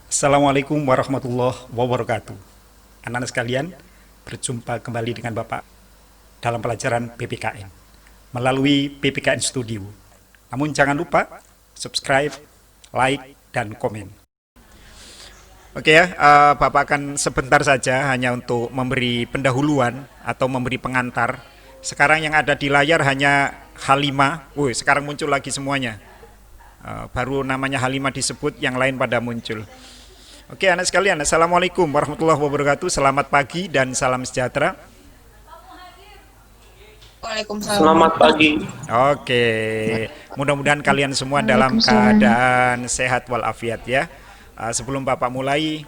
Assalamualaikum warahmatullahi wabarakatuh. Anak-anak sekalian, berjumpa kembali dengan Bapak dalam pelajaran PPKN melalui PPKN Studio. Namun jangan lupa subscribe, like, dan komen. Oke ya, Bapak akan sebentar saja hanya untuk memberi pendahuluan atau memberi pengantar. Sekarang yang ada di layar hanya Halimah. Woi, sekarang muncul lagi semuanya. Baru namanya Halimah disebut, yang lain pada muncul. Oke anak sekalian, Assalamualaikum warahmatullahi wabarakatuh. Selamat pagi dan salam sejahtera. Waalaikumsalam Selamat warahmatullahi. pagi. Oke, mudah-mudahan kalian semua dalam Waalaikumsalam. keadaan sehat walafiat ya. Sebelum Bapak mulai,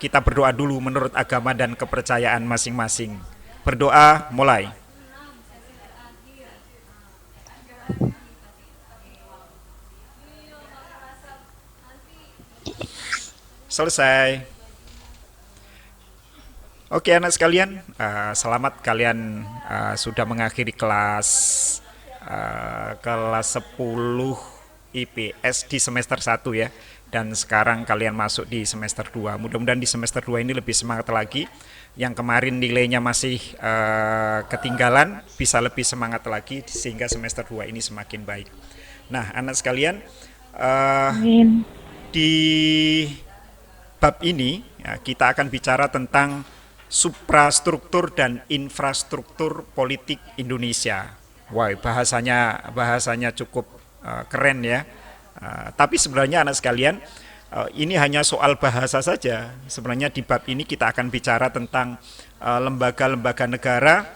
kita berdoa dulu menurut agama dan kepercayaan masing-masing. Berdoa mulai. Selesai. Oke anak sekalian, selamat kalian sudah mengakhiri kelas 10 IPS di semester 1 ya. Dan sekarang kalian masuk di semester 2. Mudah-mudahan di semester 2 ini lebih semangat lagi. Yang kemarin nilainya masih ketinggalan, bisa lebih semangat lagi sehingga semester 2 ini semakin baik. Nah, anak sekalian, eh, Amin. di bab ini ya, kita akan bicara tentang suprastruktur dan infrastruktur politik Indonesia. Wah, bahasanya cukup keren ya. Tapi sebenarnya anak sekalian, ini hanya soal bahasa saja. Sebenarnya di bab ini kita akan bicara tentang lembaga-lembaga negara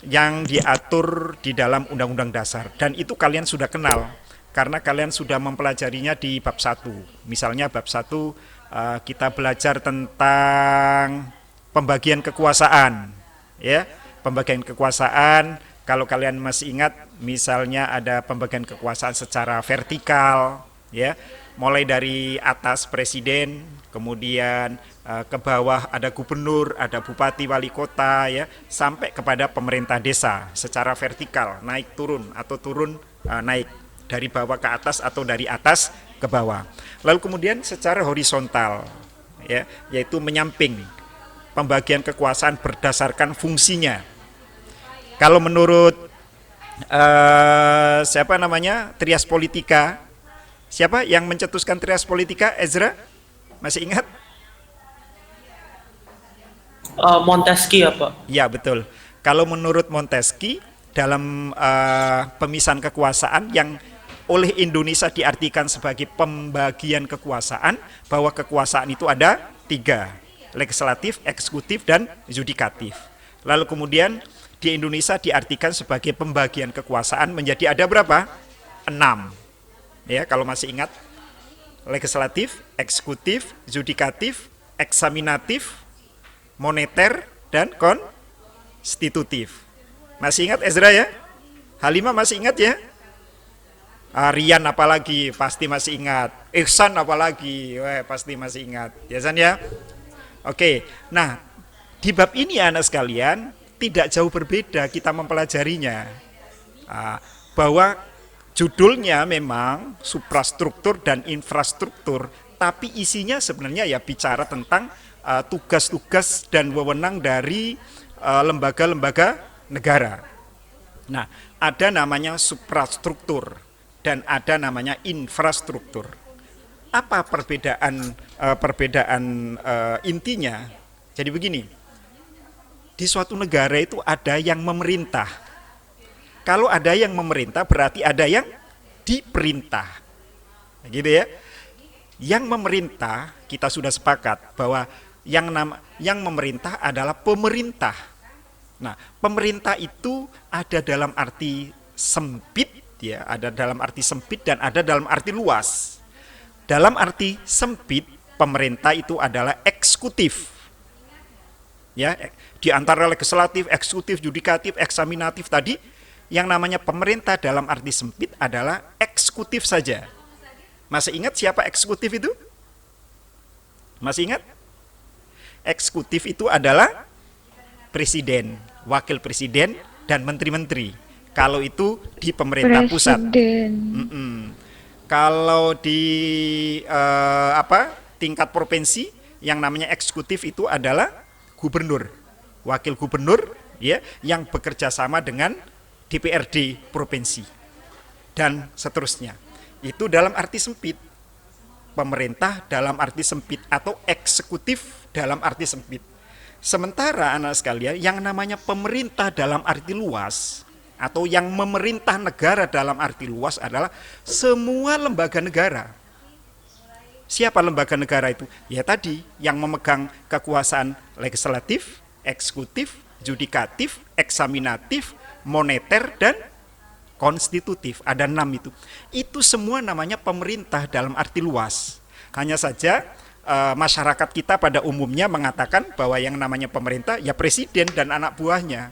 yang diatur di dalam Undang-Undang Dasar. Dan itu kalian sudah kenal karena kalian sudah mempelajarinya di bab 1. Misalnya bab 1 kita belajar tentang pembagian kekuasaan ya. Pembagian kekuasaan, kalau kalian masih ingat, misalnya ada pembagian kekuasaan secara vertikal ya, mulai dari atas presiden, kemudian ke bawah ada gubernur, ada bupati, wali kota ya, sampai kepada pemerintah desa secara vertikal, naik turun atau turun naik, dari bawah ke atas atau dari atas ke bawah. Lalu kemudian secara horizontal ya, yaitu menyamping, pembagian kekuasaan berdasarkan fungsinya. Kalau menurut siapa namanya, Trias Politika, siapa yang mencetuskan Trias Politika? Ezra masih ingat? Montesquieu ya, Pak? Ya betul. Kalau menurut Montesquieu, dalam pemisahan kekuasaan yang oleh Indonesia diartikan sebagai pembagian kekuasaan, bahwa kekuasaan itu ada 3, legislatif, eksekutif, dan yudikatif. Lalu kemudian di Indonesia diartikan sebagai pembagian kekuasaan menjadi ada berapa? 6. Ya, kalau masih ingat, legislatif, eksekutif, yudikatif, eksaminatif, moneter, dan konstitutif. Masih ingat Ezra ya? Halimah masih ingat ya? Rian apalagi pasti masih ingat. Ihsan apalagi, pasti masih ingat. Ya San ya? Oke. Nah, di bab ini anak sekalian tidak jauh berbeda kita mempelajarinya. Bahwa judulnya memang suprastruktur dan infrastruktur, tapi isinya sebenarnya ya bicara tentang tugas-tugas dan wewenang dari lembaga-lembaga negara. Nah, ada namanya suprastruktur dan ada namanya infrastruktur. Apa perbedaan intinya? Jadi begini, di suatu negara itu ada yang memerintah. Kalau ada yang memerintah berarti ada yang diperintah. Gitu ya. Yang memerintah, kita sudah sepakat bahwa yang memerintah adalah pemerintah. Nah, pemerintah itu ada dalam arti sempit ya, ada dalam arti sempit dan ada dalam arti luas. Dalam arti sempit, pemerintah itu adalah eksekutif. Ya, di antara legislatif, eksekutif, yudikatif, eksaminatif tadi, yang namanya pemerintah dalam arti sempit adalah eksekutif saja. Masih ingat siapa eksekutif itu? Masih ingat? Eksekutif itu adalah presiden, wakil presiden, dan menteri-menteri. Kalau itu di pemerintah pusat. Presiden. Mm-mm. Kalau di tingkat provinsi yang namanya eksekutif itu adalah gubernur, wakil gubernur ya yang bekerja sama dengan DPRD provinsi dan seterusnya. Itu dalam arti sempit. Pemerintah dalam arti sempit atau eksekutif dalam arti sempit. Sementara anak sekalian yang namanya pemerintah dalam arti luas atau yang memerintah negara dalam arti luas adalah semua lembaga negara. Siapa lembaga negara itu? Ya tadi yang memegang kekuasaan legislatif, eksekutif, judikatif, eksaminatif, moneter, dan konstitutif. Ada 6 itu. Itu semua namanya pemerintah dalam arti luas. Hanya saja masyarakat kita pada umumnya mengatakan bahwa yang namanya pemerintah ya presiden dan anak buahnya.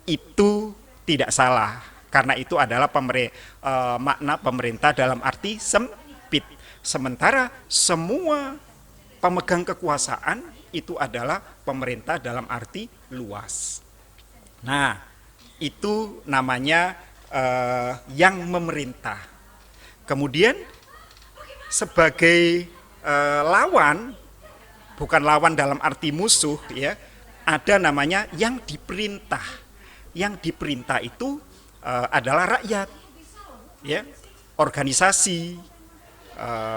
Itu tidak salah, karena itu adalah makna pemerintah dalam arti sempit. Sementara semua pemegang kekuasaan itu adalah pemerintah dalam arti luas. Nah, itu namanya yang memerintah. Kemudian sebagai lawan, bukan lawan dalam arti musuh ya, ada namanya yang diperintah. Yang diperintah itu adalah rakyat, ya, organisasi,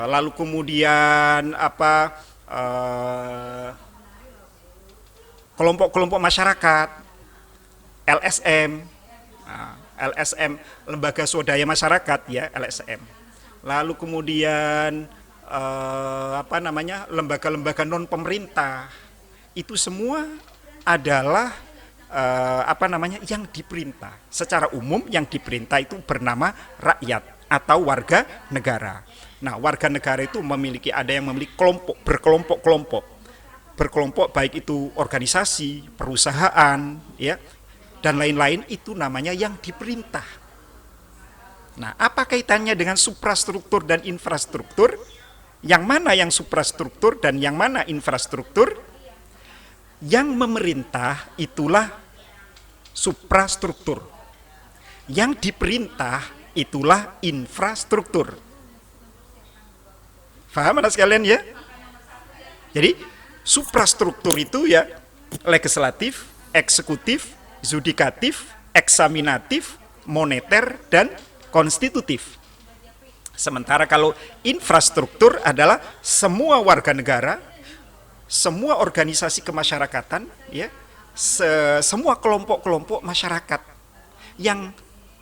lalu kemudian kelompok-kelompok masyarakat, LSM, LSM lembaga swadaya masyarakat ya LSM. Lalu kemudian lembaga-lembaga non pemerintah, itu semua adalah yang diperintah. Secara umum yang diperintah itu bernama rakyat atau warga negara. Nah, warga negara itu ada yang memiliki berkelompok-kelompok. Berkelompok baik itu organisasi, perusahaan, ya, dan lain-lain, itu namanya yang diperintah. Nah, apa kaitannya dengan suprastruktur dan infrastruktur? Yang mana yang suprastruktur dan yang mana infrastruktur? Yang memerintah itulah suprastruktur. Yang diperintah itulah infrastruktur. Paham anak sekalian ya? Jadi suprastruktur itu ya legislatif, eksekutif, judikatif, eksaminatif, moneter, dan konstitutif. Sementara kalau infrastruktur adalah semua warga negara, semua organisasi kemasyarakatan, ya, semua kelompok-kelompok masyarakat yang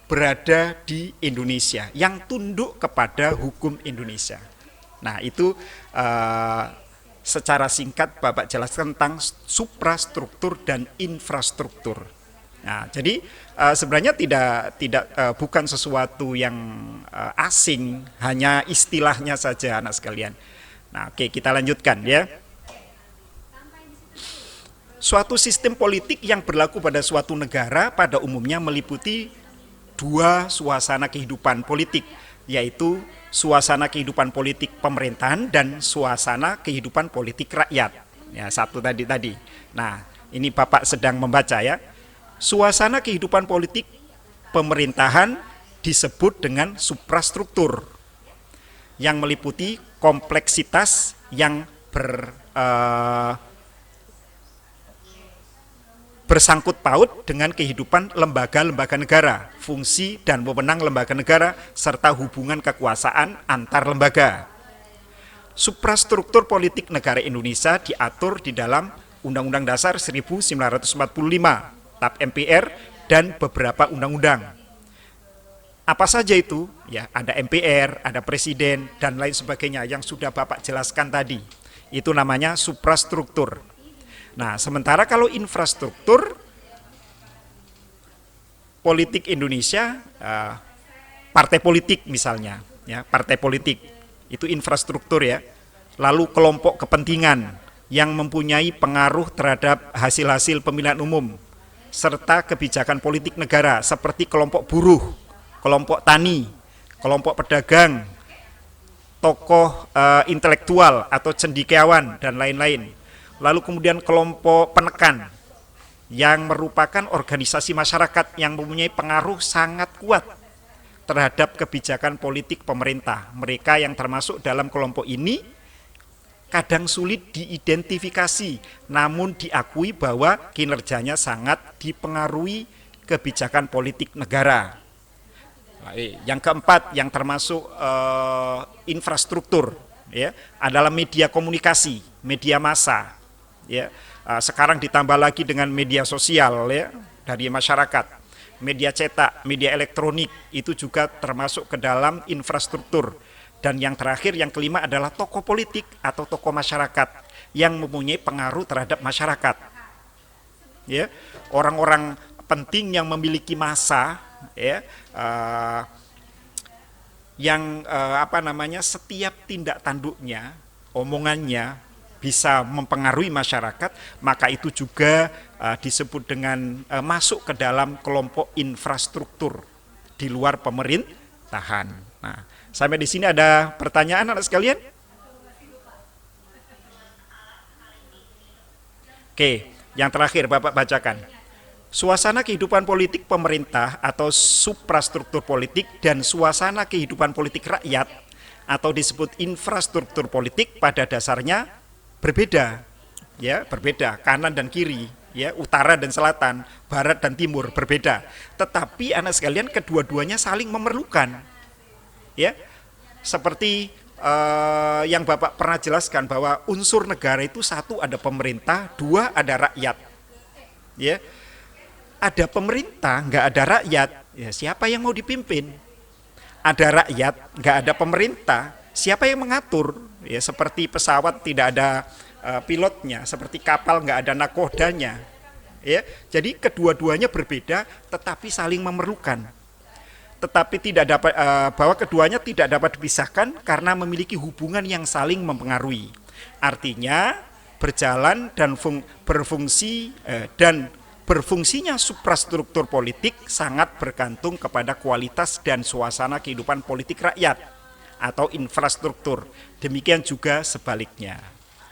berada di Indonesia, yang tunduk kepada hukum Indonesia. Nah, itu secara singkat Bapak jelaskan tentang suprastruktur dan infrastruktur. Nah, jadi sebenarnya bukan sesuatu yang asing, hanya istilahnya saja anak sekalian. Nah, oke, kita lanjutkan ya. Suatu sistem politik yang berlaku pada suatu negara pada umumnya meliputi dua suasana kehidupan politik, yaitu suasana kehidupan politik pemerintahan dan suasana kehidupan politik rakyat. Ya, satu tadi. Nah, ini Bapak sedang membaca ya. Suasana kehidupan politik pemerintahan disebut dengan suprastruktur yang meliputi kompleksitas yang bersangkut paut dengan kehidupan lembaga-lembaga negara, fungsi dan wewenang lembaga negara, serta hubungan kekuasaan antar lembaga. Suprastruktur politik negara Indonesia diatur di dalam Undang-Undang Dasar 1945, TAP MPR, dan beberapa undang-undang. Apa saja itu? Ya, ada MPR, ada presiden, dan lain sebagainya yang sudah Bapak jelaskan tadi. Itu namanya suprastruktur. Nah, sementara kalau infrastruktur politik Indonesia, partai politik misalnya, ya, partai politik itu infrastruktur ya. Lalu kelompok kepentingan yang mempunyai pengaruh terhadap hasil-hasil pemilihan umum serta kebijakan politik negara seperti kelompok buruh, kelompok tani, kelompok pedagang, tokoh intelektual atau cendekiawan dan lain-lain. Lalu kemudian kelompok penekan yang merupakan organisasi masyarakat yang mempunyai pengaruh sangat kuat terhadap kebijakan politik pemerintah. Mereka yang termasuk dalam kelompok ini kadang sulit diidentifikasi, namun diakui bahwa kinerjanya sangat dipengaruhi kebijakan politik negara. Yang keempat, yang termasuk infrastruktur, ya, adalah media komunikasi, media massa. Ya, sekarang ditambah lagi dengan media sosial, ya, dari masyarakat. Media cetak, media elektronik itu juga termasuk ke dalam infrastruktur. Dan yang terakhir, yang kelima adalah tokoh politik atau tokoh masyarakat yang mempunyai pengaruh terhadap masyarakat. Ya, orang-orang penting yang memiliki massa, ya, yang setiap tindak tanduknya, omongannya bisa mempengaruhi masyarakat, maka itu juga disebut dengan masuk ke dalam kelompok infrastruktur di luar pemerintahan. Nah, sampai di sini ada pertanyaan anak sekalian? Oke, yang terakhir Bapak bacakan. Suasana kehidupan politik pemerintah atau suprastruktur politik dan suasana kehidupan politik rakyat atau disebut infrastruktur politik pada dasarnya berbeda, ya, berbeda, kanan dan kiri, ya, utara dan selatan, barat dan timur berbeda. Tetapi anak sekalian, kedua-duanya saling memerlukan, ya. Seperti yang Bapak pernah jelaskan bahwa unsur negara itu satu ada pemerintah, dua ada rakyat, ya. Ada pemerintah, nggak ada rakyat, ya siapa yang mau dipimpin? Ada rakyat, nggak ada pemerintah, siapa yang mengatur? Ya, seperti pesawat tidak ada pilotnya, seperti kapal nggak ada nakodanya. Ya, jadi kedua-duanya berbeda, tetapi saling memerlukan. Tetapi tidak dapat bahwa keduanya tidak dapat dipisahkan karena memiliki hubungan yang saling mempengaruhi. Artinya berjalan dan berfungsinya suprastruktur politik sangat bergantung kepada kualitas dan suasana kehidupan politik rakyat atau infrastruktur. Demikian juga sebaliknya.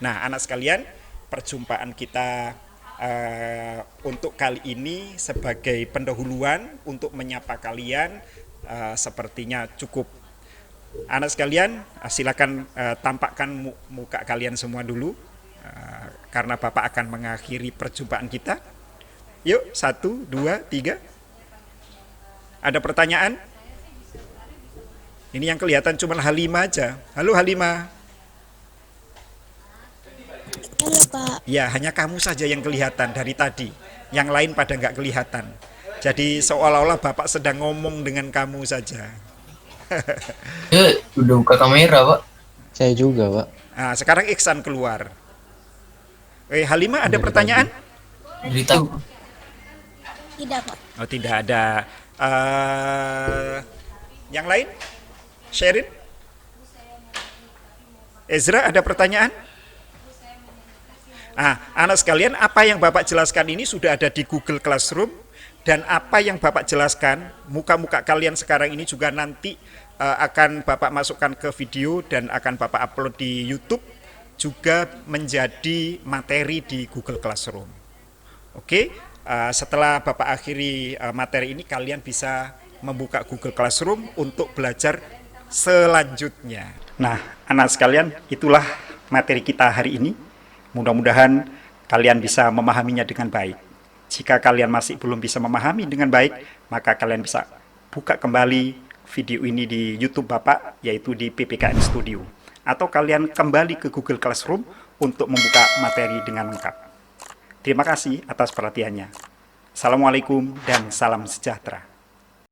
Nah, anak sekalian, perjumpaan kita untuk kali ini sebagai pendahuluan untuk menyapa kalian sepertinya cukup. Anak sekalian, silakan tampakkan muka kalian semua dulu, karena Bapak akan mengakhiri perjumpaan kita. Yuk, 1, 2, 3. Ada pertanyaan? Ini yang kelihatan cuma Halimah aja. Halo Halimah. Halo Pak. Ya, hanya kamu saja yang kelihatan dari tadi. Yang lain pada nggak kelihatan. Jadi seolah-olah Bapak sedang ngomong dengan kamu saja. Udah buka kamera, Pak. Saya juga, Pak. Nah, sekarang Iksan keluar. Halimah, ada pertanyaan? Berita. Tidak Pak. Oh, tidak ada. Yang lain? Sherin? Ezra, ada pertanyaan? Anak sekalian, apa yang Bapak jelaskan ini sudah ada di Google Classroom, dan apa yang Bapak jelaskan, muka-muka kalian sekarang ini juga nanti akan Bapak masukkan ke video dan akan Bapak upload di YouTube, juga menjadi materi di Google Classroom. Oke, setelah Bapak akhiri materi ini, kalian bisa membuka Google Classroom untuk belajar selanjutnya. Nah, anak sekalian, itulah materi kita hari ini. Mudah-mudahan kalian bisa memahaminya dengan baik. Jika kalian masih belum bisa memahami dengan baik, maka kalian bisa buka kembali video ini di YouTube Bapak, yaitu di PPKN Studio. Atau kalian kembali ke Google Classroom untuk membuka materi dengan lengkap. Terima kasih atas perhatiannya. Assalamualaikum dan salam sejahtera.